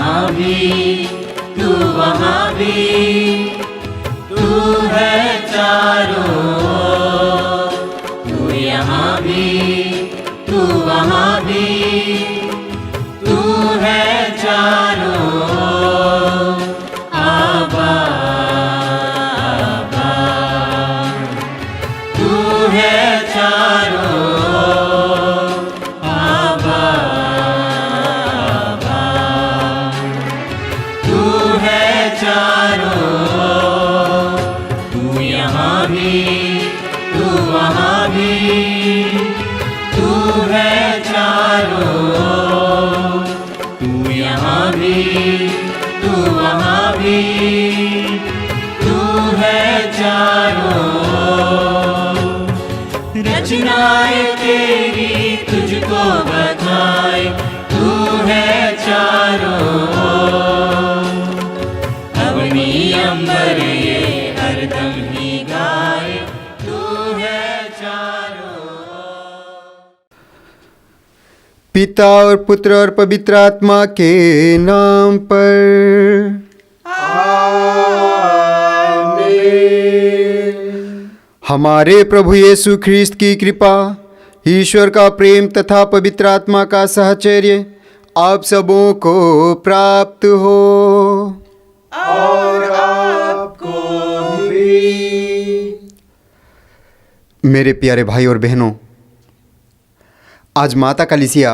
यहाँ भी, तू वहाँ भी, तू है चारों ओर। तू यहाँ भी, तू वहाँ भी, तू है चारों ओर। आबा आबा, तू है चारों ओर। आबा आबा, तू है चारों ओर। तू यहाँ भी, तू वहाँ भी, तू है चारों ओर। तू यहाँ भी, तू वहाँ भी, तू है चारों ओर। रचनाएं तेरी तुझको बताए, तू है चारों ओर। अग्नि अंबर ये हरदम ही गाए, तू है चारों ओर। पिता और पुत्र और पवित्र आत्मा के नाम पर हमारे प्रभु यीशु ख्रीस्त की कृपा, ईश्वर का प्रेम तथा पवित्र आत्मा का साहचर्य आप सबों को प्राप्त हो। और आपको भी। मेरे प्यारे भाई और बहनों, आज माता कलीसिया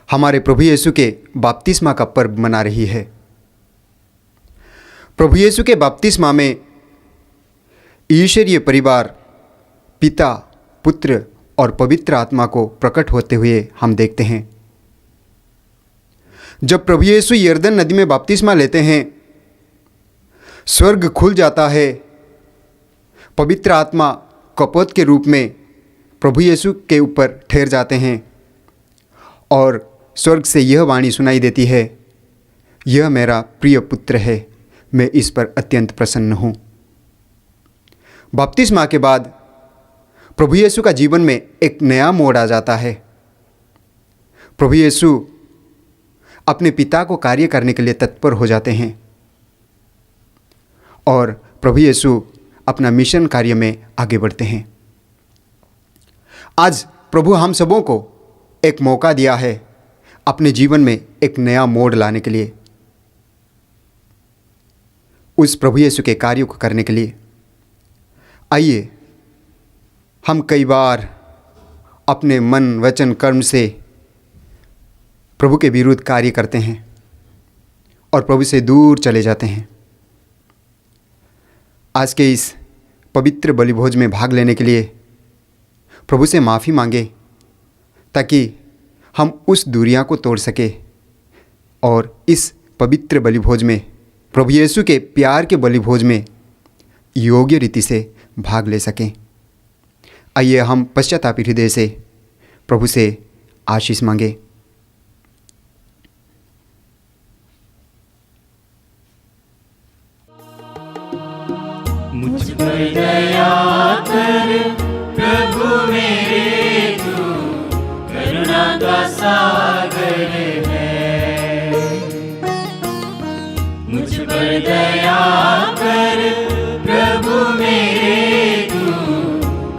हमारे प्रभु यीशु के बपतिस्मा का पर्व मना रही है। प्रभु यीशु के बपतिस्मा में ईश्वरीय परिवार पिता, पुत्र और पवित्र आत्मा को प्रकट होते हुए हम देखते हैं। जब प्रभु यीशु यरदन नदी में बपतिस्मा लेते हैं, स्वर्ग खुल जाता है। पवित्र आत्मा कपोत के रूप में प्रभु यीशु के ऊपर ठहर जाते हैं और स्वर्ग से यह वाणी सुनाई देती है, यह मेरा प्रिय पुत्र है, मैं इस पर अत्यंत प्रसन्न हूँ। बपतिस्मा के बाद प्रभु यीशु का जीवन में एक नया मोड़ आ जाता है। प्रभु यीशु अपने पिता को कार्य करने के लिए तत्पर हो जाते हैं और प्रभु यीशु अपना मिशन कार्य में आगे बढ़ते हैं। आज प्रभु हम सबों को एक मौका दिया है अपने जीवन में एक नया मोड़ लाने के लिए, उस प्रभु यीशु के कार्यों को करने के लिए। आइए हम कई बार अपने मन, वचन, कर्म से प्रभु के विरुद्ध कार्य करते हैं और प्रभु से दूर चले जाते हैं। आज के इस पवित्र बलिभोज में भाग लेने के लिए प्रभु से माफ़ी मांगे ताकि हम उस दूरियां को तोड़ सके और इस पवित्र बलिभोज में, प्रभु यीशु के प्यार के बलिभोज में योग्य रीति से भाग ले सकें। आइए हम पश्चातापी हृदय से प्रभु से आशीष मांगे। मुझ पर दया कर प्रभु मेरे, तू करुणा का सागर है। मुझ पर दया कर प्रभु मेरे, तू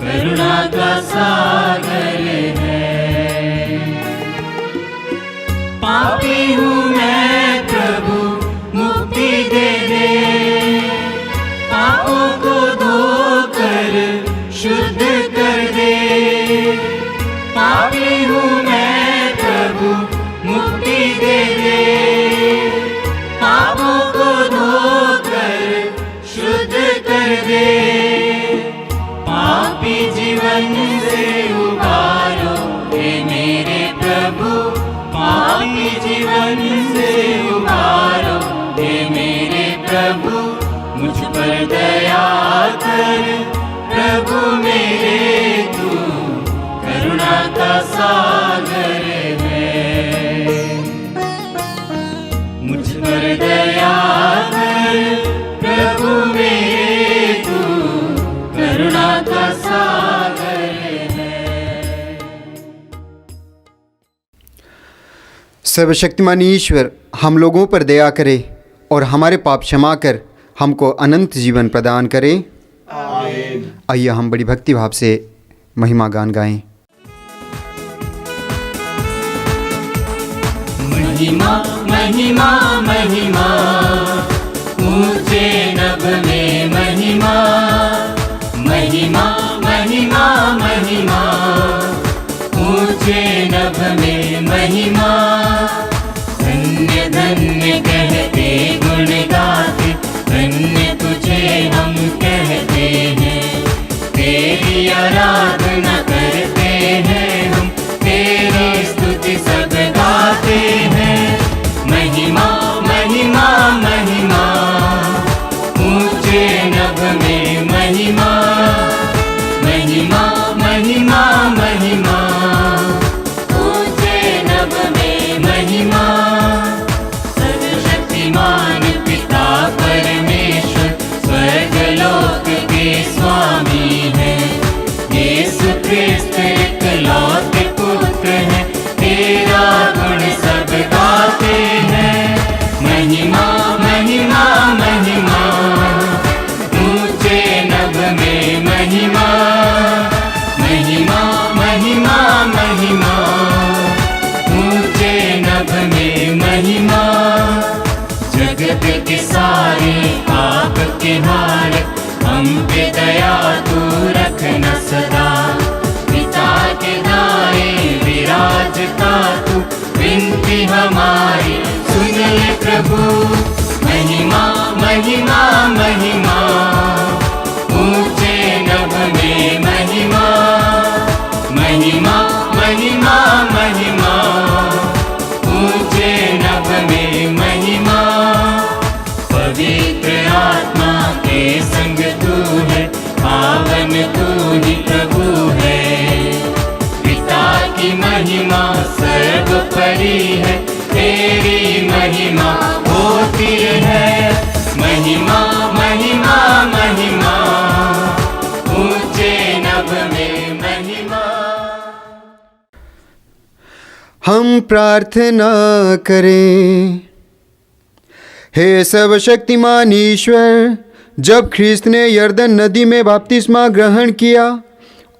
करुणा का सागर है। पापी हूँ मैं प्रभु, मुक्ति दे दे। पापों को धोकर शुद्ध कर दे। पापी हूँ मैं प्रभु, मुक्ति दे दे। पापों को धोकर शुद्ध कर दे। पापी जीवन से उबारो हे मेरे प्रभु। पापी जीवन से उबारो हे मेरे प्रभु। मुझ पर दया कर प्रभु मेरे, तू करुणा का सागर है। मुझ पर दया कर प्रभु मेरे, तू करुणा का सागर है। सर्वशक्तिमान ईश्वर हम लोगों पर दया करे और हमारे पाप क्षमा कर हमको अनंत जीवन प्रदान करे। आमीन। आइए हम बड़ी भक्ति भाव से महिमा गान गाएं। महिमा महिमा महिमा, ऊंचे नभ में महिमा, महिमा महिमा महिमा, ऊंचे नभ में महिमा। धन्य धन्य कहते गुण गाते, धन्य तुझे हम कहते हैं। तेरी आराधना करते हैं हम, तेरी स्तुति सब गाते हैं। महिमा महिमा महिमा, ऊंचे नभ में महिमा, महिमा महिमा महिमा, ऊंचे नभ में महिमा। सर्वशक्तिमान पिता परमेश्वर, स्वर्गलोक के स्वामी है। यीशु क्रिस्त इकलौते पुत्र है, तेरा गुण सब गाते हैं। महिमा महिमा महिमा, ऊंचे नभ में महिमा, महिमा महिमा महिमा, ऊंचे नभ में महिमा। जगत के सारे पाप के हार, हम पे दया तू रखना सदा। पिता के दाएं विराजता तू, विनती हमारी सुन ले प्रभु। महिमा महिमा महिमा, ऊंचे नभ में महिमा, महिमा महिमा महिमा, ऊंचे नभ में महिमा। पवित्र आत्मा के संग तू है, पावन तू ही प्रभु है। पिता की महिमा सर्वोपरि है, तेरी महिमा होती है। महिमा महिमा महिमा, ऊंचे नभ में महिमा। हम प्रार्थना करें। हे सर्वशक्तिमान ईश्वर, जब ख्रिस्त ने यरदन नदी में बपतिस्मा ग्रहण किया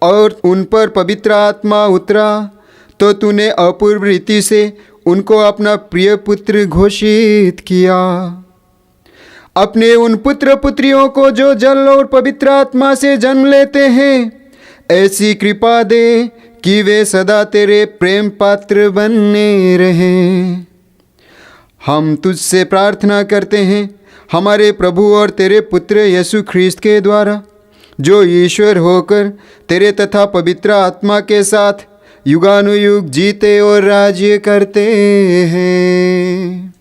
और उन पर पवित्र आत्मा उतरा, तो तूने अपूर्व रीति से उनको अपना प्रिय पुत्र घोषित किया। अपने उन पुत्र पुत्रियों को जो जल और पवित्र आत्मा से जन्म लेते हैं, ऐसी कृपा दे कि वे सदा तेरे प्रेम पात्र बने रहें। हम तुझसे प्रार्थना करते हैं हमारे प्रभु और तेरे पुत्र यीशु ख्रिस्त के द्वारा, जो ईश्वर होकर तेरे तथा पवित्र आत्मा के साथ युगानुयुग जीते और राज्य करते हैं।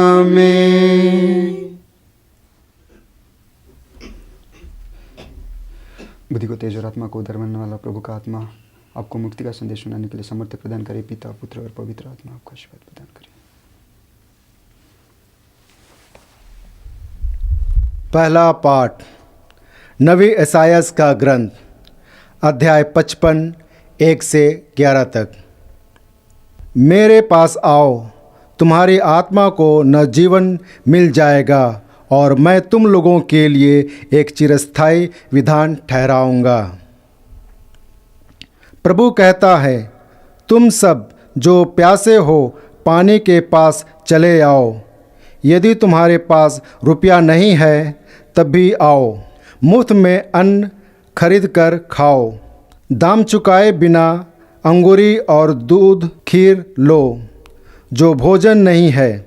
आमीन। बुद्धि को तेज और आत्मा को उदार बनने वाला प्रभु का आत्मा आपको मुक्ति का संदेश सुनाने के लिए सामर्थ्य प्रदान करे। पिता पुत्र और पवित्र आत्मा आपको आशीर्वाद प्रदान करे। पहला पाठ नबी एसायास का ग्रंथ, अध्याय 55 1 से 11 तक। मेरे पास आओ, तुम्हारी आत्मा को नवजीवन मिल जाएगा और मैं तुम लोगों के लिए एक चिरस्थायी विधान ठहराऊंगा। प्रभु कहता है, तुम सब जो प्यासे हो पानी के पास चले आओ। यदि तुम्हारे पास रुपया नहीं है तब भी आओ, मुफ्त में अन्न खरीद कर खाओ। दाम चुकाए बिना अंगूरी और दूध खीर लो। जो भोजन नहीं है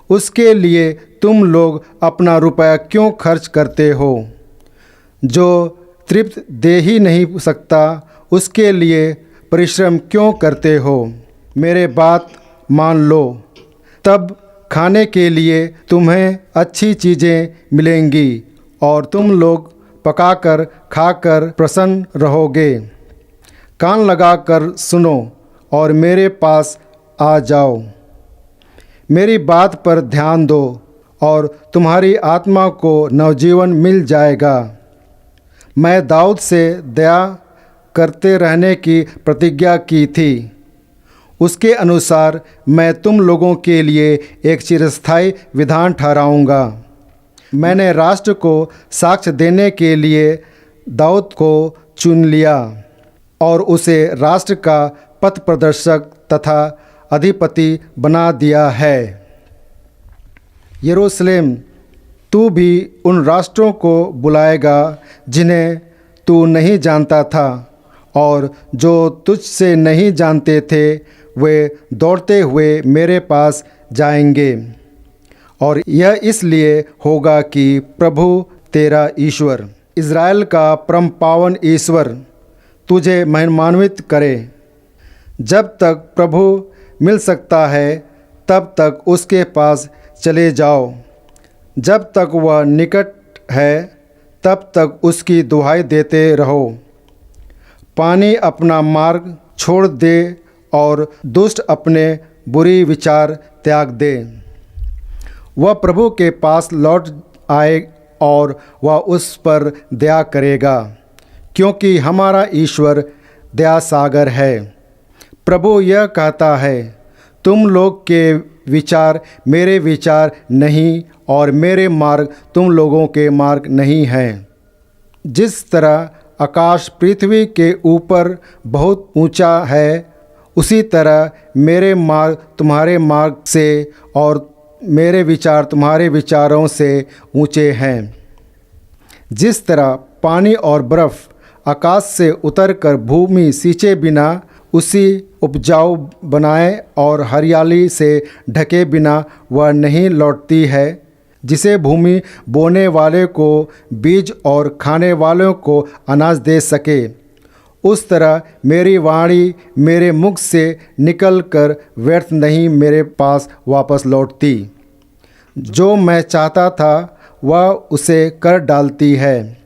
उसके लिए तुम लोग अपना रुपया क्यों खर्च करते हो? जो तृप्त दे ही नहीं सकता उसके लिए परिश्रम क्यों करते हो? मेरे बात मान लो, तब खाने के लिए तुम्हें अच्छी चीज़ें मिलेंगी और तुम लोग पकाकर खाकर प्रसन्न रहोगे। कान लगाकर सुनो और मेरे पास आ जाओ। मेरी बात पर ध्यान दो और तुम्हारी आत्मा को नवजीवन मिल जाएगा। मैं दाऊद से दया करते रहने की प्रतिज्ञा की थी, उसके अनुसार मैं तुम लोगों के लिए एक चिरस्थायी विधान ठहराऊंगा। मैंने राष्ट्र को साक्ष्य देने के लिए दाऊद को चुन लिया और उसे राष्ट्र का पथ प्रदर्शक तथा अधिपति बना दिया है। यरूशलेम, तू भी उन राष्ट्रों को बुलाएगा जिन्हें तू नहीं जानता था, और जो तुझसे नहीं जानते थे वे दौड़ते हुए मेरे पास जाएंगे। और यह इसलिए होगा कि प्रभु तेरा ईश्वर, इज़राइल का परम पावन ईश्वर तुझे महिमान्वित करे। जब तक प्रभु मिल सकता है तब तक उसके पास चले जाओ। जब तक वह निकट है तब तक उसकी दुहाई देते रहो। पानी अपना मार्ग छोड़ दे और दुष्ट अपने बुरी विचार त्याग दे। वह प्रभु के पास लौट आए और वह उस पर दया करेगा, क्योंकि हमारा ईश्वर दया सागर है। प्रभु यह कहता है, तुम लोग के विचार मेरे विचार नहीं और मेरे मार्ग तुम लोगों के मार्ग नहीं हैं। जिस तरह आकाश पृथ्वी के ऊपर बहुत ऊंचा है, उसी तरह मेरे मार्ग तुम्हारे मार्ग से और मेरे विचार तुम्हारे विचारों से ऊंचे हैं। जिस तरह पानी और बर्फ़ आकाश से उतरकर भूमि सींचे बिना उसी उपजाऊ बनाए और हरियाली से ढके बिना वह नहीं लौटती है, जिसे भूमि बोने वाले को बीज और खाने वालों को अनाज दे सके, उस तरह मेरी वाणी मेरे मुख से निकलकर व्यर्थ नहीं मेरे पास वापस लौटती। जो मैं चाहता था वह उसे कर डालती है,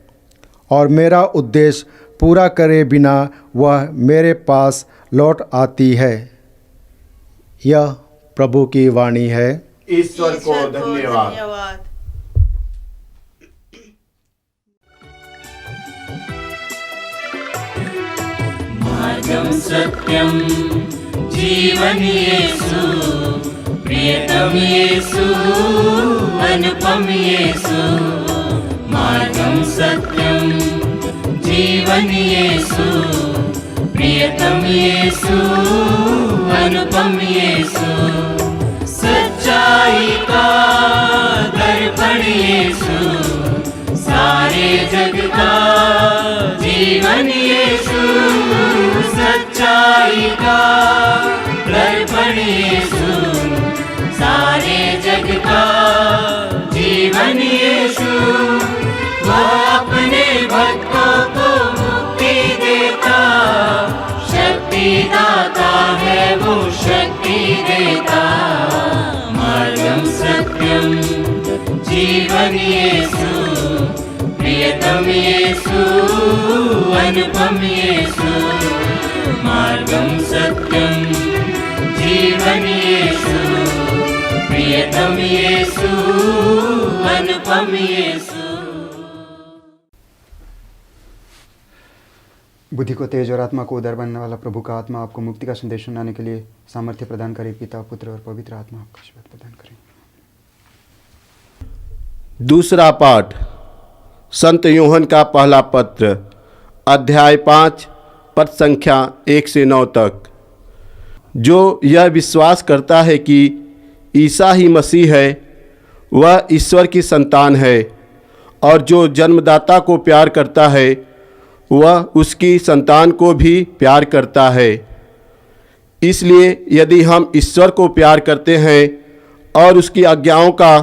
और मेरा उद्देश्य पूरा करे बिना वह मेरे पास लौट आती है। यह प्रभु की वाणी है। ईश्वर को धन्यवाद। मार्गम सत्यम जीवन येसु, प्रियतम येसु, अनुपम येसु। मार्गम सत्यम जीवन येसु, प्रियतम येसु, अनुपम येसु। सच्चाई का दर्पण येसु, सारे जग का जीवन येसु। सच्चाई का दर्पण येसु, सारे जग का जीवन येसु। वह अपने भक्तों को मुक्ति देता, शक्ति दाता है वो शक्ति देता। मार्गम सत्यम जीवन येसु, प्रियतम येसु, अनुपम येसु। मार्गम सत्यम जीवन येसु, प्रियतम येसु, अनुपम येसु। बुद्धि को तेज और आत्मा को उदार बनने वाला प्रभु का आत्मा आपको मुक्ति का संदेश सुनाने के लिए सामर्थ्य प्रदान करे। पिता, पुत्र और पवित्र आत्मा आपका आशीर्वाद प्रदान करें। दूसरा पाठ संत यूहन का पहला पत्र, अध्याय 5, पद संख्या 1 से 9 तक। जो यह विश्वास करता है कि ईसा ही मसीह है, वह ईश्वर की संतान है, और जो जन्मदाता को प्यार करता है वह उसकी संतान को भी प्यार करता है। इसलिए यदि हम ईश्वर को प्यार करते हैं और उसकी आज्ञाओं का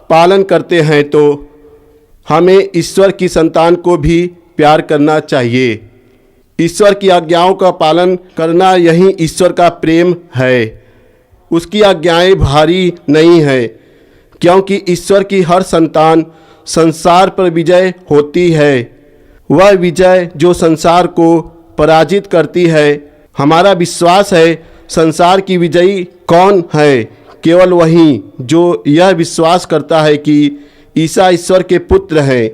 पालन करते हैं तो हमें ईश्वर की संतान को भी प्यार करना चाहिए। ईश्वर की आज्ञाओं का पालन करना यही ईश्वर का प्रेम है। उसकी आज्ञाएं भारी नहीं हैं, क्योंकि ईश्वर की हर संतान संसार पर विजय होती है। वह विजय जो संसार को पराजित करती है। हमारा विश्वास है संसार की विजयी कौन है? केवल वही जो यह विश्वास करता है कि ईसा ईश्वर के पुत्र हैं।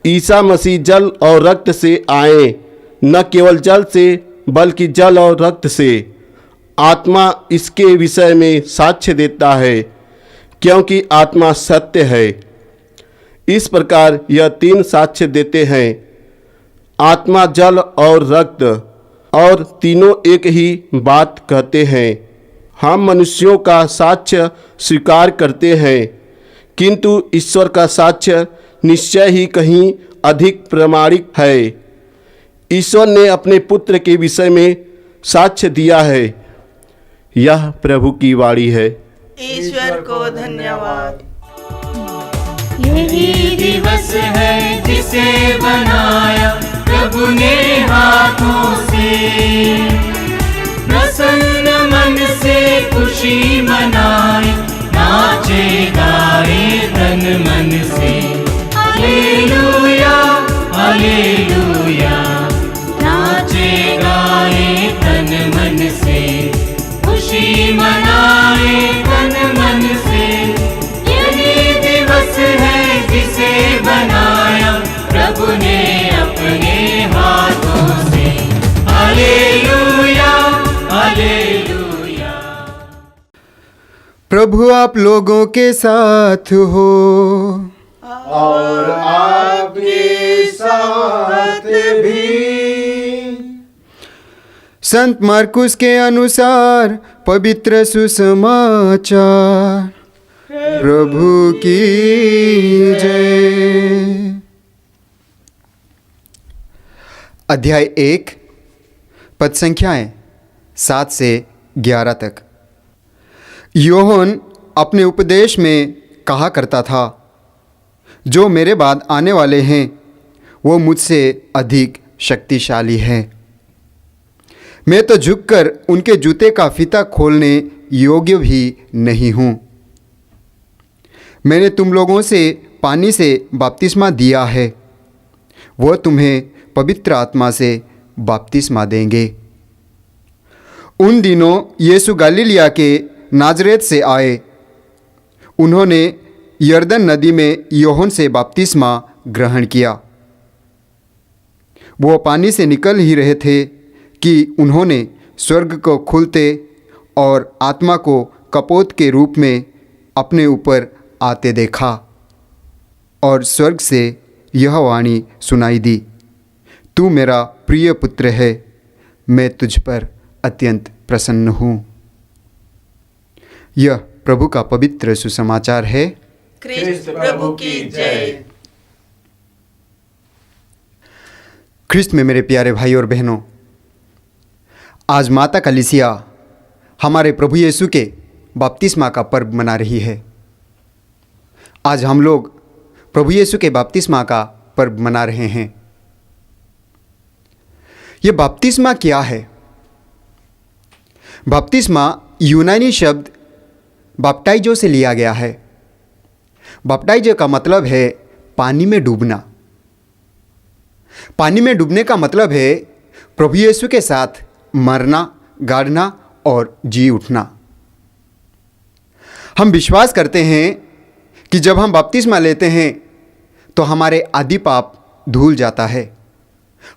ईसा मसीह जल और रक्त से आए, न केवल जल से बल्कि जल और रक्त से। आत्मा इसके विषय में साक्ष्य देता है, क्योंकि आत्मा सत्य है। इस प्रकार यह तीन साक्ष्य देते हैं, आत्मा, जल और रक्त, और तीनों एक ही बात कहते हैं। हम मनुष्यों का साक्ष्य स्वीकार करते हैं, किंतु ईश्वर का साक्ष्य निश्चय ही कहीं अधिक प्रामाणिक है। ईश्वर ने अपने पुत्र के विषय में साक्ष्य दिया है। यह प्रभु की वाणी है। ईश्वर को धन्यवाद। यही दिवस है जिसे बनाया प्रभु ने हाथों से, प्रसन्न मन से खुशी मनाए, नाचे गाए तन मन से। हालेलुया हालेलुया, नाचे गाए तन मन से, खुशी मनाए तन मन से। यही दिवस है जिसे बनाया प्रभु ने अपने हाथों से। Hallelujah hallelujah. प्रभु आप लोगों के साथ हो और आपके साथ भी। संत मार्कुस के अनुसार पवित्र सुसमाचार। प्रभु की जय। अध्याय 1 पद संख्याएं 7 से 11 तक। योहन अपने उपदेश में कहा करता था, जो मेरे बाद आने वाले हैं वो मुझसे अधिक शक्तिशाली हैं। मैं तो झुककर उनके जूते का फीता खोलने योग्य भी नहीं हूँ। मैंने तुम लोगों से पानी से बपतिस्मा दिया है, वो तुम्हें पवित्र आत्मा से बपतिस्मा देंगे। उन दिनों यीशु गलीलिया के नाजरेत से आए। उन्होंने यरदन नदी में यूहन्ना से बपतिस्मा ग्रहण किया। वो पानी से निकल ही रहे थे कि उन्होंने स्वर्ग को खुलते और आत्मा को कपोत के रूप में अपने ऊपर आते देखा, और स्वर्ग से यह वाणी सुनाई दी, तू मेरा प्रिय पुत्र है, मैं तुझ पर अत्यंत प्रसन्न हूँ। यह प्रभु का पवित्र सुसमाचार है। ख्रिस्त प्रभु की जय। ख्रिस्त में मेरे प्यारे भाई और बहनों, आज माता कलीसिया हमारे प्रभु यीशु के बपतिस्मा का पर्व मना रही है। आज हम लोग प्रभु यीशु के बपतिस्मा का पर्व मना रहे हैं। ये बपतिस्मा क्या है? बपतिस्मा यूनानी शब्द बप्टाइजो से लिया गया है। बप्टाइजो का मतलब है पानी में डूबना। पानी में डूबने का मतलब है प्रभु यीशु के साथ मरना, गाड़ना और जी उठना। हम विश्वास करते हैं कि जब हम बपतिस्मा लेते हैं तो हमारे आदि पाप धुल जाता है,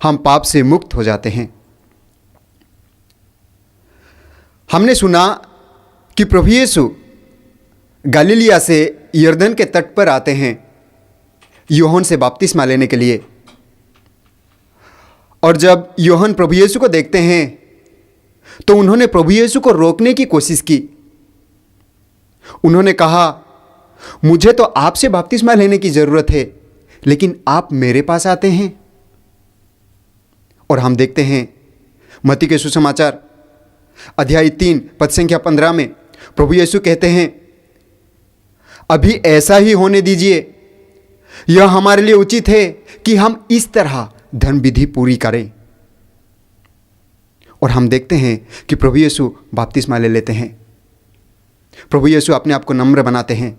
हम पाप से मुक्त हो जाते हैं। हमने सुना कि प्रभु यीशु गलीलिया से यरदन के तट पर आते हैं यूहन्ना से बपतिस्मा लेने के लिए। और जब यूहन्ना प्रभु यीशु को देखते हैं तो उन्होंने प्रभु यीशु को रोकने की कोशिश की। उन्होंने कहा, मुझे तो आपसे बपतिस्मा लेने की ज़रूरत है, लेकिन आप मेरे पास आते हैं। और हम देखते हैं मत्ती के सुसमाचार अध्याय 3 पद संख्या 15 में प्रभु यीशु कहते हैं, अभी ऐसा ही होने दीजिए, यह हमारे लिए उचित है कि हम इस तरह धर्म विधि पूरी करें। और हम देखते हैं कि प्रभु यीशु बपतिस्मा ले लेते हैं। प्रभु यीशु अपने आप को नम्र बनाते हैं।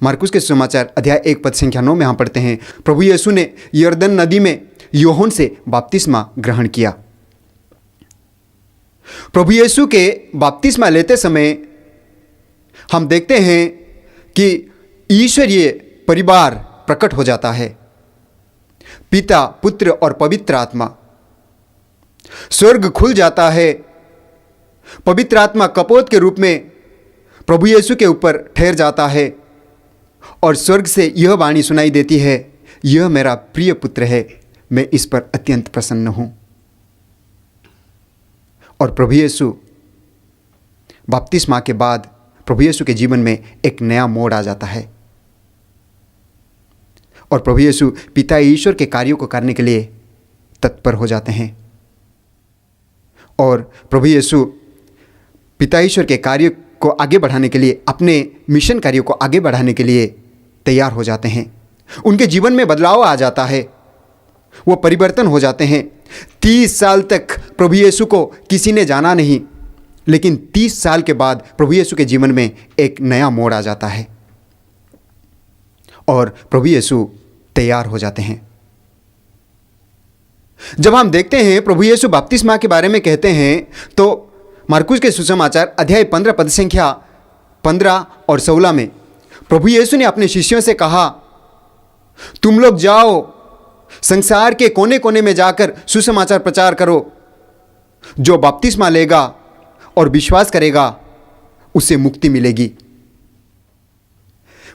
मार्कुस के सुसमाचार अध्याय 1 पद संख्या 9 में हम पढ़ते हैं, प्रभु यीशु ने यरदन नदी में यूहन्ना से बपतिस्मा ग्रहण किया। प्रभु यीशु के बपतिस्मा लेते समय हम देखते हैं कि ईश्वरीय परिवार प्रकट हो जाता है। पिता, पुत्र और पवित्र आत्मा। स्वर्ग खुल जाता है पवित्र आत्मा कपोत के रूप में प्रभु यीशु के ऊपर ठहर जाता है और स्वर्ग से यह वाणी सुनाई देती है, यह मेरा प्रिय पुत्र है, मैं इस पर अत्यंत प्रसन्न हूँ। और प्रभु यीशु बपतिस्मा के बाद प्रभु यीशु के जीवन में एक नया मोड़ आ जाता है और प्रभु यीशु पिता ईश्वर के कार्यों को करने के लिए तत्पर हो जाते हैं और प्रभु यीशु पिता ईश्वर के कार्य को आगे बढ़ाने के लिए, अपने मिशन कार्यों को आगे बढ़ाने के लिए तैयार हो जाते हैं। उनके जीवन में बदलाव आ जाता है, वो परिवर्तन हो जाते हैं। 30 साल तक प्रभु यीशु को किसी ने जाना नहीं, लेकिन 30 साल के बाद प्रभु यीशु के जीवन में एक नया मोड़ आ जाता है और प्रभु यीशु तैयार हो जाते हैं। जब हम देखते हैं प्रभु यीशु बपतिस्मा के बारे में कहते हैं तो मार्कुस के सुसमाचार अध्याय 15 पद संख्या 15 और 16 में प्रभु यीशु ने अपने शिष्यों से कहा, तुम लोग जाओ, संसार के कोने कोने में जाकर सुसमाचार प्रचार करो। जो बपतिस्मा लेगा और विश्वास करेगा उसे मुक्ति मिलेगी।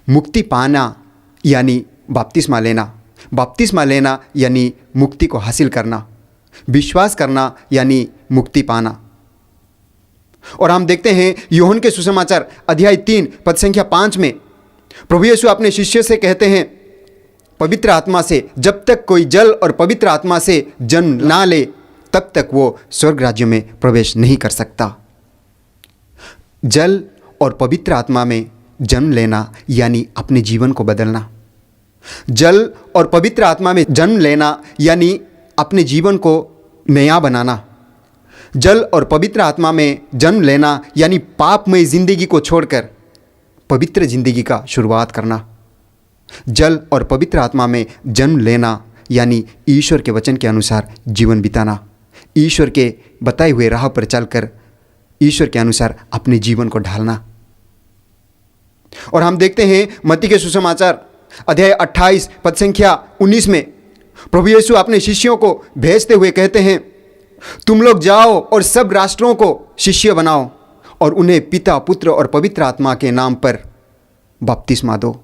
मुक्ति पाना यानी बपतिस्मा लेना यानी मुक्ति को हासिल करना, विश्वास करना यानी मुक्ति पाना। और हम देखते हैं यूहन्ना के सुसमाचार अध्याय 3 पद संख्या 5 में प्रभु यीशु अपने शिष्य से कहते हैं, पवित्र आत्मा से जब तक कोई जल और पवित्र आत्मा से जन्म ना ले तब तक वो स्वर्ग राज्य में प्रवेश नहीं कर सकता। जल और पवित्र आत्मा में जन्म लेना यानी अपने जीवन को बदलना। जल और पवित्र आत्मा में जन्म लेना यानी अपने जीवन को नया बनाना। जल और पवित्र आत्मा में जन्म लेना यानी पापमय जिंदगी को छोड़कर पवित्र जिंदगी का शुरुआत करना। जल और पवित्र आत्मा में जन्म लेना यानी ईश्वर के वचन के अनुसार जीवन बिताना, ईश्वर के बताए हुए राह पर चलकर ईश्वर के अनुसार अपने जीवन को ढालना। और हम देखते हैं मत्ती के सुसमाचार अध्याय 28 पद संख्या 19 में प्रभु यीशु अपने शिष्यों को भेजते हुए कहते हैं, तुम लोग जाओ और सब राष्ट्रों को शिष्य बनाओ और उन्हें पिता, पुत्र और पवित्र आत्मा के नाम पर बपतिस्मा दो।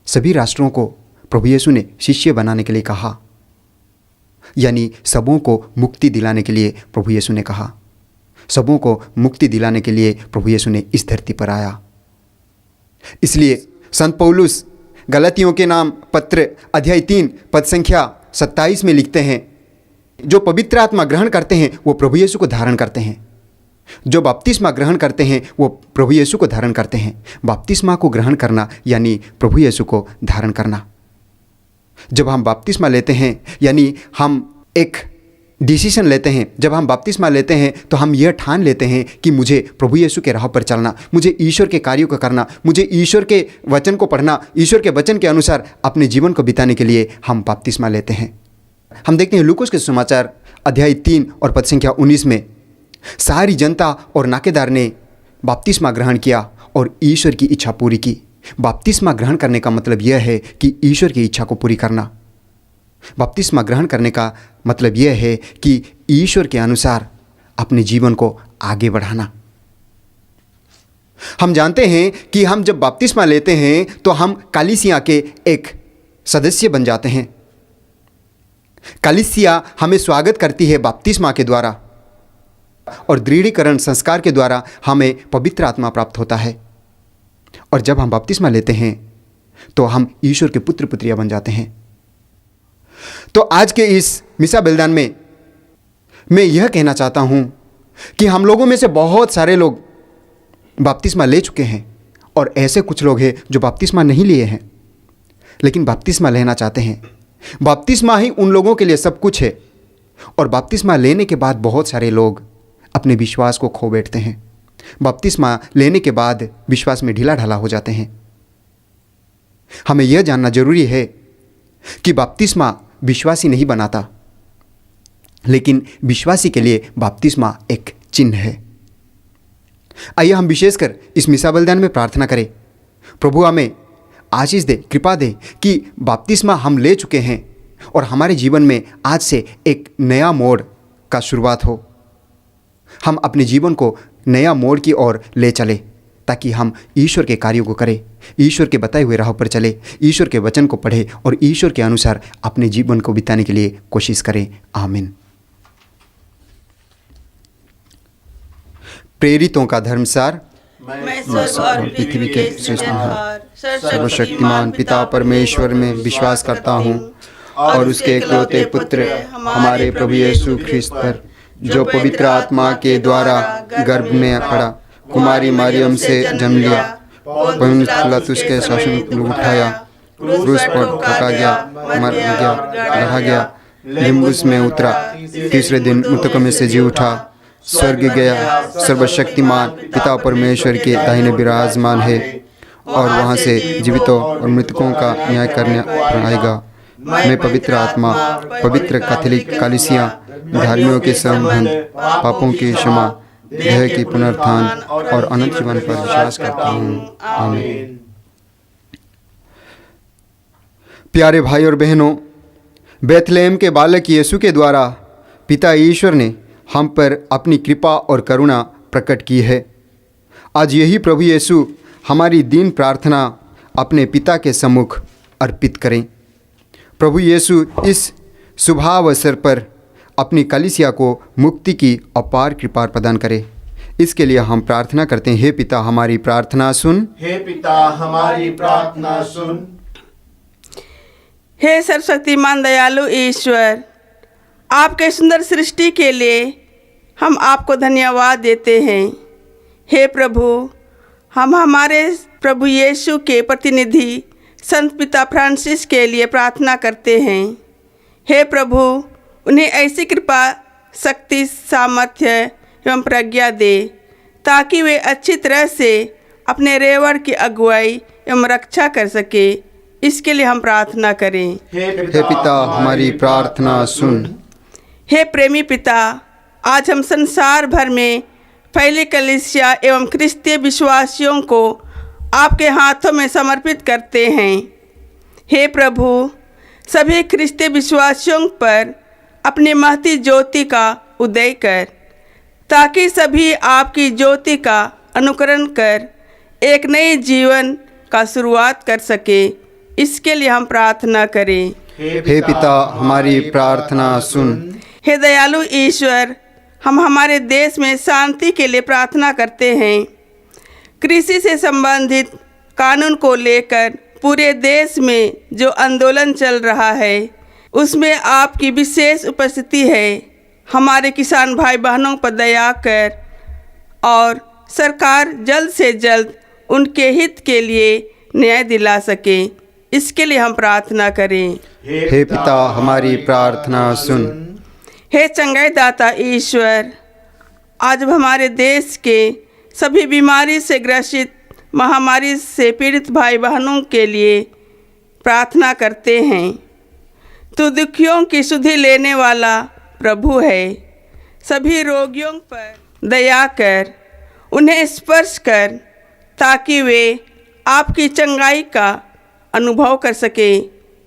सभी राष्ट्रों को प्रभु यीशु ने शिष्य बनाने के लिए कहा, यानी सबों को मुक्ति दिलाने के लिए प्रभु यीशु ने कहा। सबों को मुक्ति दिलाने के लिए प्रभु यीशु ने इस धरती पर आया। इसलिए संत पौलुस गलातियों के नाम पत्र अध्याय 3 पद संख्या 27 में लिखते हैं, जो पवित्र आत्मा ग्रहण करते हैं वो प्रभु यीशु को धारण करते हैं। जो बपतिस्मा ग्रहण करते हैं वो प्रभु यीशु को धारण करते हैं। बपतिस्मा को ग्रहण करना यानी प्रभु यीशु को धारण करना। जब हम बपतिस्मा लेते हैं यानी हम एक डिसीजन लेते हैं। जब हम बपतिस्मा लेते हैं तो हम यह ठान लेते हैं कि मुझे प्रभु यीशु के राह पर चलना, मुझे ईश्वर के कार्यों को करना, मुझे ईश्वर के वचन को पढ़ना, ईश्वर के वचन के अनुसार अपने जीवन को बिताने के लिए हम बपतिस्मा लेते हैं। हम देखते हैं लूकोस के सुसमाचार अध्याय 3 और पद संख्या 19 में सारी जनता और नाकेदार ने बपतिस्मा ग्रहण किया और ईश्वर की इच्छा पूरी की। बपतिस्मा ग्रहण करने का मतलब यह है कि ईश्वर की इच्छा को पूरी करना। बपतिस्मा ग्रहण करने का मतलब यह है कि ईश्वर के अनुसार अपने जीवन को आगे बढ़ाना। हम जानते हैं कि हम जब बपतिस्मा लेते हैं तो हम कलीसिया के एक सदस्य बन जाते हैं। कलीसिया हमें स्वागत करती है बपतिस्मा के द्वारा और दृढ़ीकरण संस्कार के द्वारा हमें पवित्र आत्मा प्राप्त होता है। और जब हम बपतिस्मा लेते हैं तो हम ईश्वर के पुत्र पुत्रियां बन जाते हैं। तो आज के इस मिसा बलिदान में मैं यह कहना चाहता हूं कि हम लोगों में से बहुत सारे लोग बपतिस्मा ले चुके हैं और ऐसे कुछ लोग हैं जो बपतिस्मा नहीं लिए हैं लेकिन बपतिस्मा लेना चाहते हैं। बपतिस्मा ही उन लोगों के लिए सब कुछ है। और बपतिस्मा लेने के बाद बहुत सारे लोग अपने विश्वास को खो बैठते हैं। बपतिस्मा लेने के बाद विश्वास में ढीला ढाला हो जाते हैं। हमें यह जानना जरूरी है कि बपतिस्मा विश्वासी नहीं बनाता, लेकिन विश्वासी के लिए बपतिस्मा एक चिन्ह है। आइए हम विशेषकर इस मिसा बलिदान में प्रार्थना करें, प्रभु हमें आशीष दे, कृपा दे कि बपतिस्मा हम ले चुके हैं और हमारे जीवन में आज से एक नया मोड़ का शुरुआत हो। हम अपने जीवन को नया मोड़ की ओर ले चले, ताकि हम ईश्वर के कार्यों को करें, ईश्वर के बताए हुए राह पर चले, ईश्वर के वचन को पढ़े और ईश्वर के अनुसार अपने जीवन को बिताने के लिए कोशिश करें। आमीन। प्रेरितों का धर्मसार। मैं स्वर्ग और पृथ्वी के सृजनहार सर्वशक्तिमान पिता परमेश्वर में विश्वास करता हूँ और उसके इकलौते पुत्र हमारे प्रभु यीशु ख्रिस्त पर, जो पवित्र आत्मा के द्वारा गर्भ में पड़ा, कुमारी मरियम से जन्म लिया, पवित्र पिलातुस के शासन में उठाया, क्रूस पर काटा गया, मर गया, रहा गया, लिम्बुस में उतरा, तीसरे दिन मृतकों में से जी उठा, स्वर्ग गया, सर्वशक्तिमान पिता परमेश्वर के दाहिने विराजमान है और वहाँ से जीवितों और मृतकों का न्याय करने आएगा। मैं पवित्र आत्मा, पवित्र कैथोलिक कलीसिया, धर्मियों के संबंध, पापों की क्षमा, देह की पुनरुत्थान और अनंत जीवन पर विश्वास करता हूँ। आमीन। प्यारे भाई और बहनों, बेथलेहम के बालक यीशु के द्वारा पिता ईश्वर ने हम पर अपनी कृपा और करुणा प्रकट की है। आज यही प्रभु यीशु हमारी दीन प्रार्थना अपने पिता के सम्मुख अर्पित करें। प्रभु यीशु इस शुभावसर पर अपनी कलीसिया को मुक्ति की अपार कृपा प्रदान करे। इसके लिए हम प्रार्थना करते हैं। हे पिता, हमारी प्रार्थना सुन। हे पिता, हमारी प्रार्थना सुन। हे सर्वशक्तिमान दयालु ईश्वर, आपके सुंदर सृष्टि के लिए हम आपको धन्यवाद देते हैं। हे प्रभु, हम हमारे प्रभु यीशु के प्रतिनिधि संत पिता फ्रांसिस के लिए प्रार्थना करते हैं। हे प्रभु, उन्हें ऐसी कृपा, शक्ति, सामर्थ्य एवं प्रज्ञा दे ताकि वे अच्छी तरह से अपने रेवड़ की अगुवाई एवं रक्षा कर सके। इसके लिए हम प्रार्थना करें। हे पिता, हमारी प्रार्थना सुन। हे प्रेमी पिता, आज हम संसार भर में फैले कलीसिया एवं क्रिस्तीय विश्वासियों को आपके हाथों में समर्पित करते हैं। हे प्रभु, सभी क्रिस्तीय विश्वासियों पर अपनी महती ज्योति का उदय कर, ताकि सभी आपकी ज्योति का अनुकरण कर एक नए जीवन का शुरुआत कर सके। इसके लिए हम प्रार्थना करें। हे पिता, हमारी प्रार्थना सुन। हे दयालु ईश्वर, हम हमारे देश में शांति के लिए प्रार्थना करते हैं। कृषि से संबंधित कानून को लेकर पूरे देश में जो आंदोलन चल रहा है, उसमें आपकी विशेष उपस्थिति है। हमारे किसान भाई बहनों पर दया कर और सरकार जल्द से जल्द उनके हित के लिए न्याय दिला सके। इसके लिए हम प्रार्थना करें। हे पिता, हमारी प्रार्थना सुन। हे चंगाई दाता ईश्वर, आज हमारे देश के सभी बीमारी से ग्रसित, महामारी से पीड़ित भाई बहनों के लिए प्रार्थना करते हैं। तू दुखियों की सुधि लेने वाला प्रभु है। सभी रोगियों पर दया कर, उन्हें स्पर्श कर, ताकि वे आपकी चंगाई का अनुभव कर सके।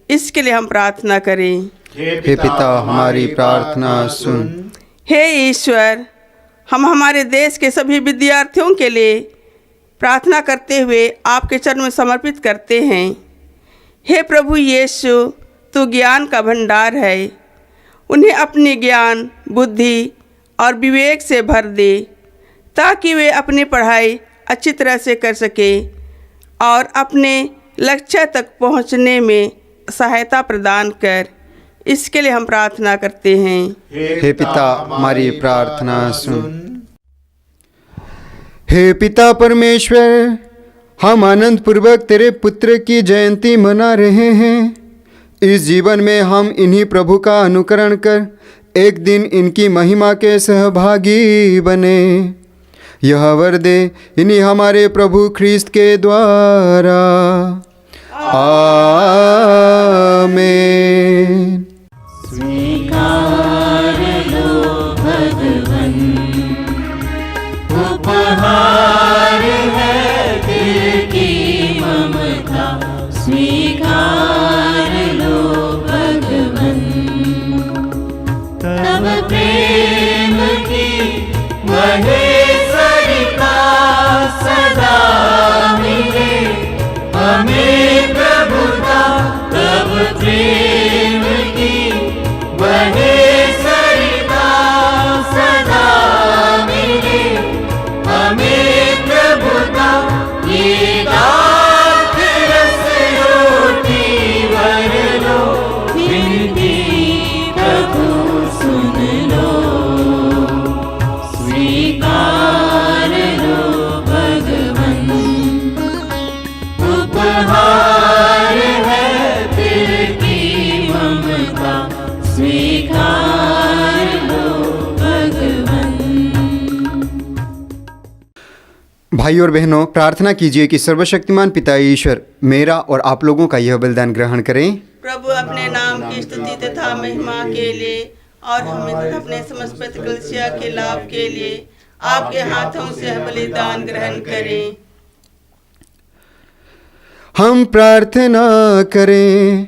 इसके लिए हम प्रार्थना करें। हे पिता, हमारी प्रार्थना सुन। हे ईश्वर, हम हमारे देश के सभी विद्यार्थियों के लिए प्रार्थना करते हुए आपके चरण में समर्पित करते हैं। हे प्रभु यीशु, तू ज्ञान का भंडार है। उन्हें अपनी ज्ञान, बुद्धि और विवेक से भर दे, ताकि वे अपनी पढ़ाई अच्छी तरह से कर सके और अपने लक्ष्य तक पहुंचने में सहायता प्रदान कर। इसके लिए हम प्रार्थना करते हैं। हे पिता, हमारी प्रार्थना सुन। हे पिता परमेश्वर, हम आनंद पूर्वक तेरे पुत्र की जयंती मना रहे हैं। इस जीवन में हम इन्हीं प्रभु का अनुकरण कर एक दिन इनकी महिमा के सहभागी बने। यह वर दे इन्हीं हमारे प्रभु ख्रीस्त के द्वारा। आमीन। स्वीकार लो भगवन, उपहार है दिल की ममता। स्वीकार लो भगवन, तब प्रेम की ये दाख रस रोटी भर लो, विनती प्रभु सुन लो, स्वीकार लो भगवन, उपहार है फिर की ममता, स्वीकार लो भगवन। भाई और बहनों, प्रार्थना कीजिए कि सर्वशक्तिमान पिता ईश्वर मेरा और आप लोगों का यह बलिदान ग्रहण करें। प्रभु अपने नाम की स्तुति तथा महिमा के लिए और हमें तथा अपने समस्त पवित्र कलीसिया के लाभ के लिए आपके हाथों से यह बलिदान ग्रहण करें। हम प्रार्थना करें।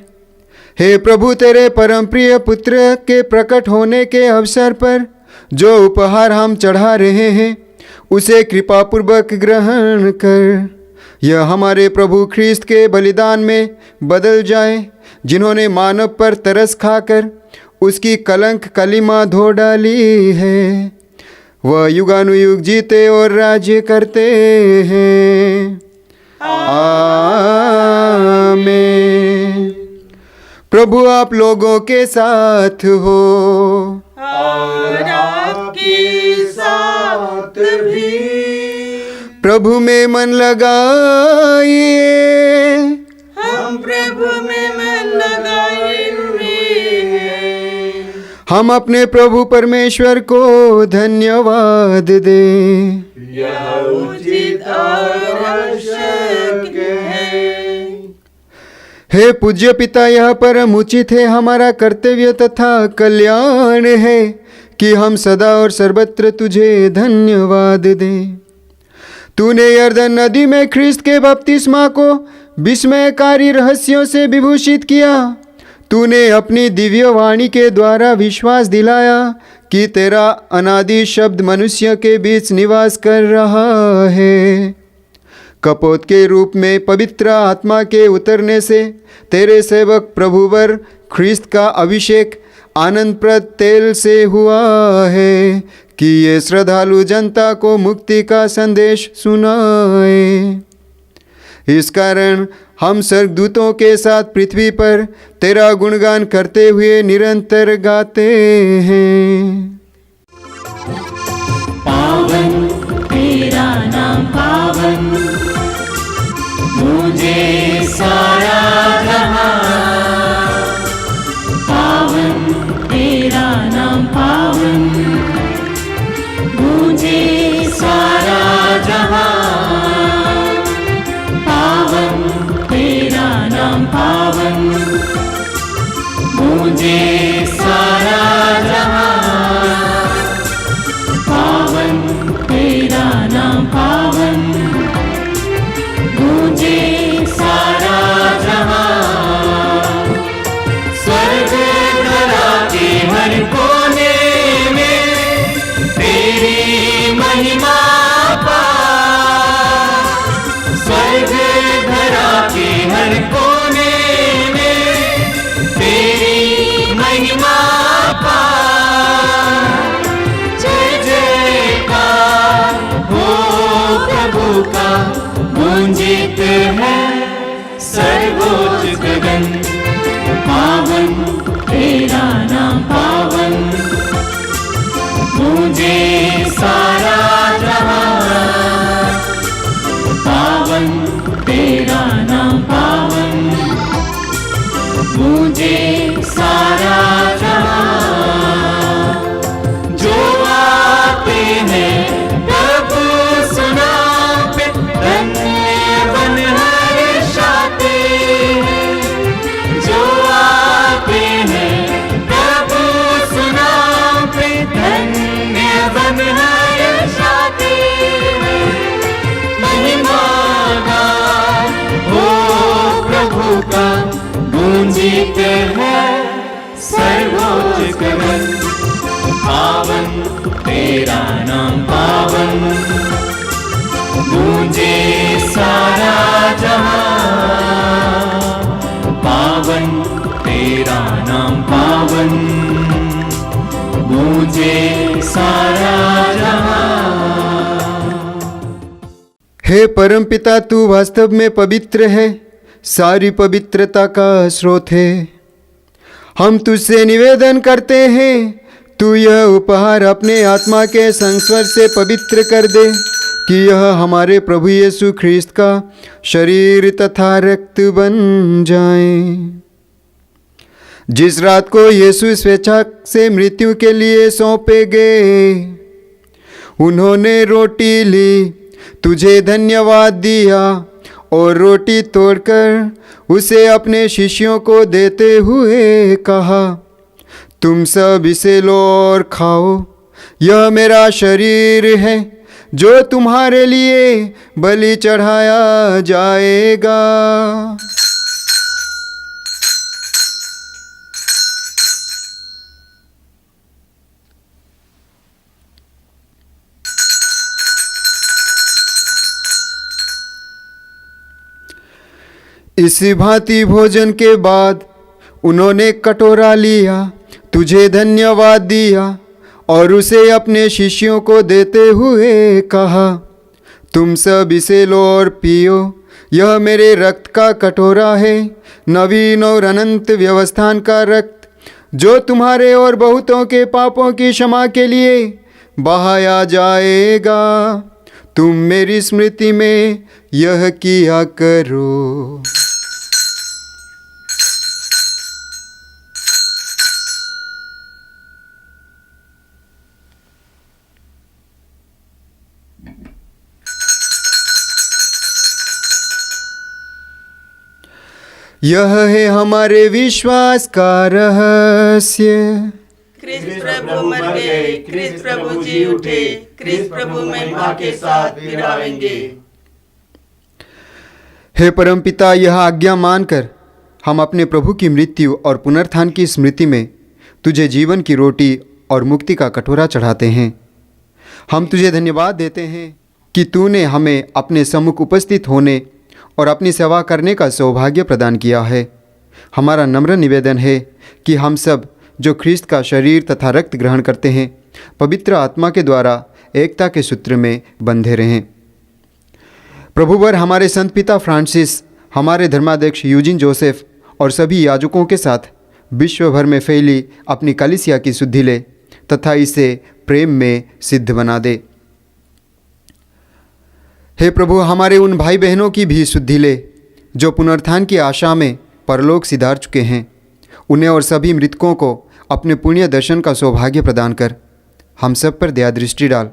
हे प्रभु, तेरे परम प्रिय पुत्र के प्रकट होने के अवसर पर जो उपहार हम चढ़ा रहे हैं उसे कृपापूर्वक ग्रहण कर। यह हमारे प्रभु ख्रीस्त के बलिदान में बदल जाए, जिन्होंने मानव पर तरस खाकर उसकी कलंक कलिमा धो डाली है। वह युगानुयुग जीते और राज्य करते हैं। आमीन। प्रभु आप लोगों के साथ हो और आपके साथ भी। प्रभु में मन लगाइए। हम प्रभु में मन लगाए हुए हैं। हम अपने प्रभु परमेश्वर को धन्यवाद दें। यह उचित और आवश्यक है। हे पूज्य पिता, यह परम उचित है, हमारा कर्तव्य तथा कल्याण है कि हम सदा और सर्वत्र तुझे धन्यवाद दें। तूने यरदन नदी में ख्रीस्त के बपतिस्मा को विस्मयकारी रहस्यों से विभूषित किया। तूने अपनी दिव्य वाणी के द्वारा विश्वास दिलाया कि तेरा अनादि शब्द मनुष्य के बीच निवास कर रहा है। कपोत के रूप में पवित्र आत्मा के उतरने से तेरे सेवक प्रभुवर ख्रीस्त का अभिषेक आनंदप्रद तेल से हुआ है कि ये श्रद्धालु जनता को मुक्ति का संदेश सुनाए। इस कारण हम स्वर्गदूतों के साथ पृथ्वी पर तेरा गुणगान करते हुए निरंतर गाते हैं। पावन तेरा नाम पावन, मुझे सारा जहां। पावन तेरा नाम पावन, मुझे सारा जहां। पावन तेरा नाम पावन, मुझे सारा जहां। पावन तेरा नाम पावन, मुझे सारा जहां। स्वर्ग धरा के हर कोने में तेरी महिमा पा। स्वर्ग धरा के हर कोने में तेरी महिमा पा। जय जयकार हो प्रभु का, गुंजित है सर्वोच्च गगन। पावन तेरा नाम पावन, मुझे सारा जहां। पावन तेरा नाम पावन, मुझे सारा जहां। जो आते हैं प्रभु सुना पे, धन्य बन हर्षाते हैं। जो आते हैं प्रभु सुना पे, धन्य बन हर्षाते हैं। महिमा गान हो प्रभु का, गूंजित है सर्वोच्च गगन। पावन तेरा नाम पावन, गूंजे सारा जहां। पावन तेरा नाम पावन, गूंजे सारा जहां। हे परमपिता, तू वास्तव में पवित्र है, सारी पवित्रता का स्रोत है। हम तुझसे निवेदन करते हैं, तू यह उपहार अपने आत्मा के संस्पर्श से पवित्र कर दे कि यह हमारे प्रभु यीशु ख्रीस्त का शरीर तथा रक्त बन जाए। जिस रात को यीशु स्वेच्छा से मृत्यु के लिए सौंपे गए, उन्होंने रोटी ली, तुझे धन्यवाद दिया और रोटी तोड़कर उसे अपने शिष्यों को देते हुए कहा, तुम सब इसे लो और खाओ, यह मेरा शरीर है जो तुम्हारे लिए बलि चढ़ाया जाएगा। इसी भांति भोजन के बाद उन्होंने कटोरा लिया, तुझे धन्यवाद दिया और उसे अपने शिष्यों को देते हुए कहा, तुम सब इसे लो और पियो, यह मेरे रक्त का कटोरा है, नवीन और अनंत व्यवस्थान का रक्त, जो तुम्हारे और बहुतों के पापों की क्षमा के लिए बहाया जाएगा। तुम मेरी स्मृति में यह किया करो। यह है हमारे विश्वास का रहस्य। क्रिस्त प्रभु मर गए, क्रिस्त प्रभु जी उठे, क्रिस्त प्रभु महिमा के साथ फिर आएंगे। हे परमपिता, यह आज्ञा मानकर हम अपने प्रभु की मृत्यु और पुनरुत्थान की स्मृति में तुझे जीवन की रोटी और मुक्ति का कटोरा चढ़ाते हैं। हम तुझे धन्यवाद देते हैं कि तूने हमें अपने सम्मुख उपस्थित होने और अपनी सेवा करने का सौभाग्य प्रदान किया है। हमारा नम्र निवेदन है कि हम सब जो ख्रीस्त का शरीर तथा रक्त ग्रहण करते हैं, पवित्र आत्मा के द्वारा एकता के सूत्र में बंधे रहें। प्रभुवर हमारे संत पिता फ्रांसिस, हमारे धर्माध्यक्ष यूजिन जोसेफ और सभी याजकों के साथ विश्व भर में फैली अपनी कलीसिया की शुद्धि ले तथा इसे प्रेम में सिद्ध बना दे। हे प्रभु, हमारे उन भाई बहनों की भी शुद्धि ले जो पुनरुत्थान की आशा में परलोक सिधार चुके हैं। उन्हें और सभी मृतकों को अपने पुण्य दर्शन का सौभाग्य प्रदान कर हम सब पर दया दृष्टि डाल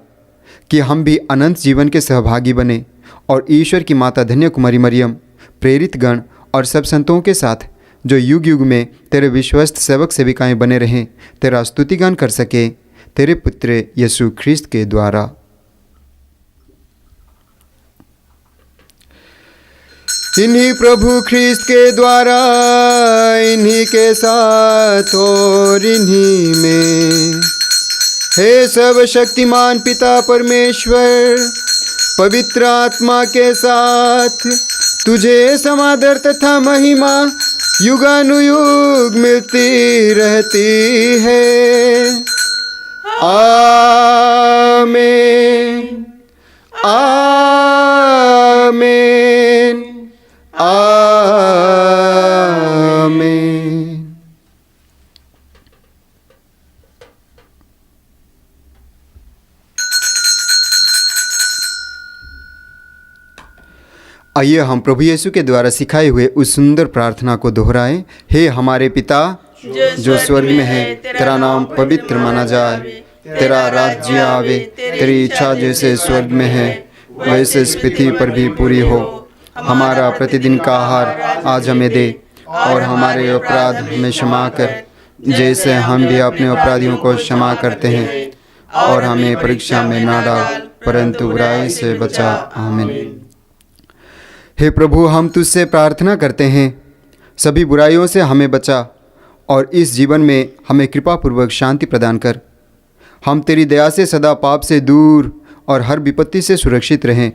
कि हम भी अनंत जीवन के सहभागी बने और ईश्वर की माता धन्य कुमारी मरियम, प्रेरित गण और सब संतों के साथ जो युग युग में तेरे विश्वस्त सेवक सेविकाएं बने रहें, तेरा स्तुतिगान कर सके, तेरे पुत्र यीशु ख्रीस्त के द्वारा। इन्हीं प्रभु ख्रीस्त के द्वारा, इन्हीं के साथ और इन्हीं में, हे सब शक्तिमान पिता परमेश्वर, पवित्र आत्मा के साथ तुझे समादर तथा महिमा युगानुयुग मिलती रहती है। आमीन, आमीन, आमीन। आइए हम प्रभु यीशु के द्वारा सिखाए हुए उस सुंदर प्रार्थना को दोहराएं। हे हमारे पिता जो स्वर्ग में है, तेरा नाम पवित्र माना जाए, तेरा राज्य आवे, तेरी इच्छा जैसे स्वर्ग में है वैसे इस पृथ्वी पर भी पूरी हो। हमारा प्रतिदिन का आहार आज हमें दे और हमारे अपराध हमें क्षमा कर, जैसे हम भी अपने अपराधियों को क्षमा करते हैं, और हमें परीक्षा में ना डाल परंतु बुराई से बचा। आमीन। हे प्रभु, हम तुझसे प्रार्थना करते हैं, सभी बुराइयों से हमें बचा और इस जीवन में हमें कृपापूर्वक शांति प्रदान कर। हम तेरी दया से सदा पाप से दूर और हर विपत्ति से सुरक्षित रहें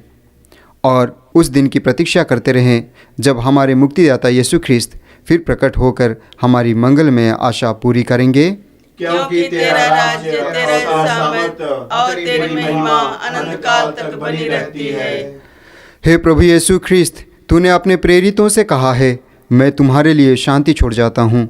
और उस दिन की प्रतीक्षा करते रहें जब हमारे मुक्तिदाता यीशु ख्रीस्त फिर प्रकट होकर हमारी मंगलमय आशा पूरी करेंगे। क्योंकि तेरा राज्य, तेरा सामर्थ और तेरी महिमा अनंत काल तक बनी रहती है। हे प्रभु यीशु ख्रिस्त, तूने अपने प्रेरितों से कहा है, मैं तुम्हारे लिए शांति छोड़ जाता हूँ,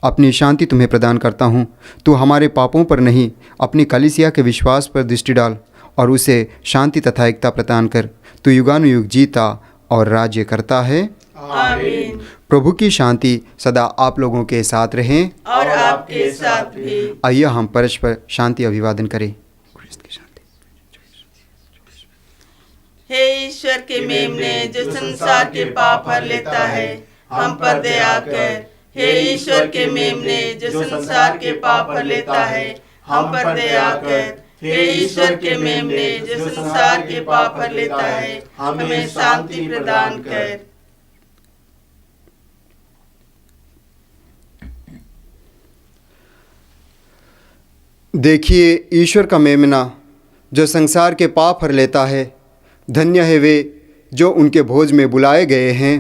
अपनी शांति तुम्हें प्रदान करता हूँ। तू हमारे पापों पर नहीं, अपनी कलीसिया के विश्वास पर दृष्टि डाल और उसे शांति तथा एकता प्रदान कर। तू युगानुयुग जीता और राज्य करता है। आमीन। प्रभु की शांति सदा आप लोगों के साथ रहे और आपके साथ भी। आइए हम परस्पर शांति अभिवादन करें। हे ईश्वर के मेमने, जो संसार के पाप हर लेता है, हम पर दया कर। हे ईश्वर के मेमने, जो संसार के पाप हर लेता है, हम पर दया कर। हे ईश्वर के मेमने, जो संसार के पाप हर लेता है, हमें शांति प्रदान कर। देखिए ईश्वर का मेमना, जो संसार के पाप हर लेता है। धन्य है वे जो उनके भोज में बुलाए गए हैं।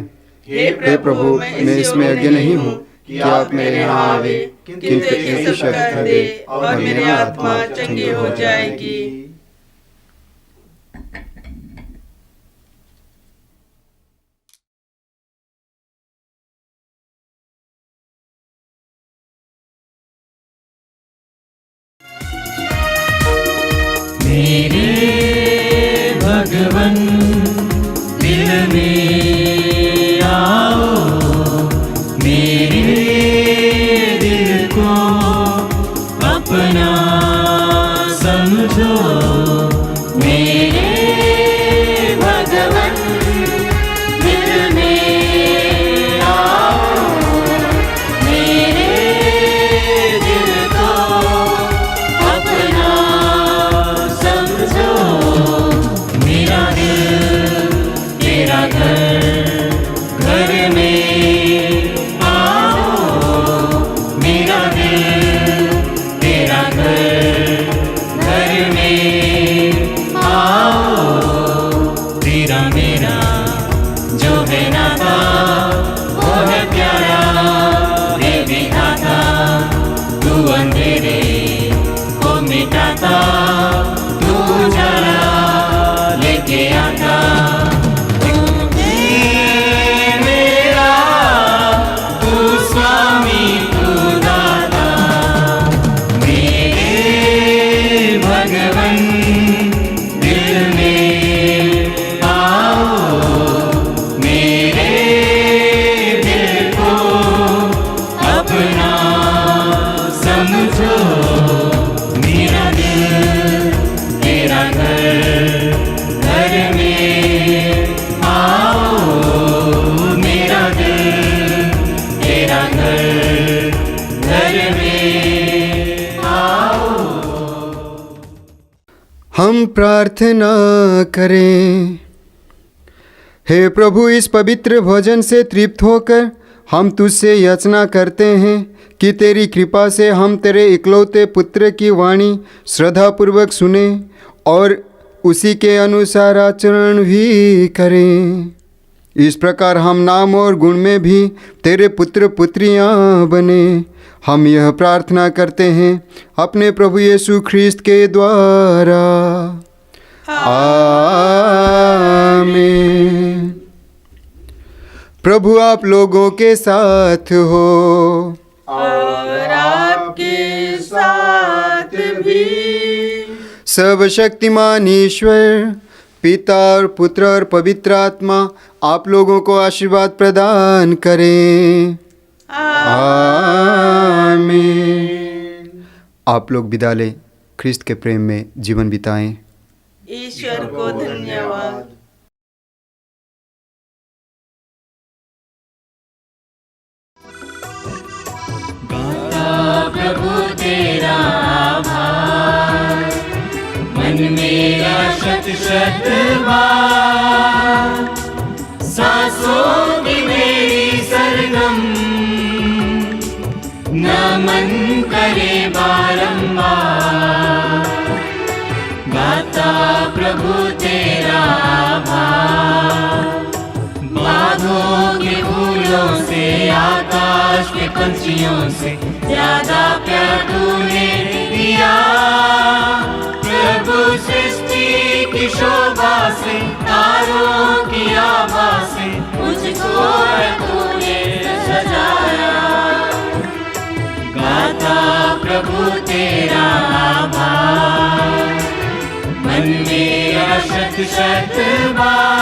हे प्रभु, मैं इसमें योग्य नहीं हूँ कि आप मेरे यहाँ आवे, किंतु एक शब्द कह दे और मेरी आत्मा चंगी हो जाएगी। मेरे भगवन दिल में आओ, मेरे दिल को अपना समझो। मेरे भगवन दिल में आओ, मेरे दिल को अपना समझो। मेरा दिल तेरा घर, घर में आओ। मेरा दिल तेरा घर, घर में आओ। तेरा मेरा जो है नाता, वो है प्यारा रे विधाता। तू अंधेरे को मिटाता, तू उजाला लेके आता। तू मेरा, तू स्वामी, तू दाता। मेरे भगवन दिल में आओ, मेरे दिल को अपना समझो। मेरा दिल तेरा घर, घर में आओ। मेरा दिल तेरा घर, घर में आओ। हम प्रार्थना करें। हे प्रभु, इस पवित्र भोजन से तृप्त होकर हम तुझसे याचना करते हैं कि तेरी कृपा से हम तेरे इकलौते पुत्र की वाणी श्रद्धापूर्वक सुने और उसी के अनुसार आचरण भी करें। इस प्रकार हम नाम और गुण में भी तेरे पुत्र पुत्रियां बने। हम यह प्रार्थना करते हैं अपने प्रभु यीशु ख्रिस्त के द्वारा। आमीन। प्रभु आप लोगों के साथ हो और आपके साथ भी। सर्वशक्तिमान ईश्वर पिता और पुत्र और पवित्र आत्मा आप लोगों को आशीर्वाद प्रदान करें। आमीन। आप लोग विदा लें, ख्रिस्त के प्रेम में जीवन बिताएं। ईश्वर को धन्यवाद। प्रभु तेरा आभार, मन मेरा शत शत बार। सांसों की मेरी सरगम, नमन करे बारंबार। गाता प्रभु तेरा आभार, बादों के फूलों से, आकाश के पंछियों से ज्यादा प्यार तूने दिया। प्रभु सृष्टि की शोभा से, तारों शत बार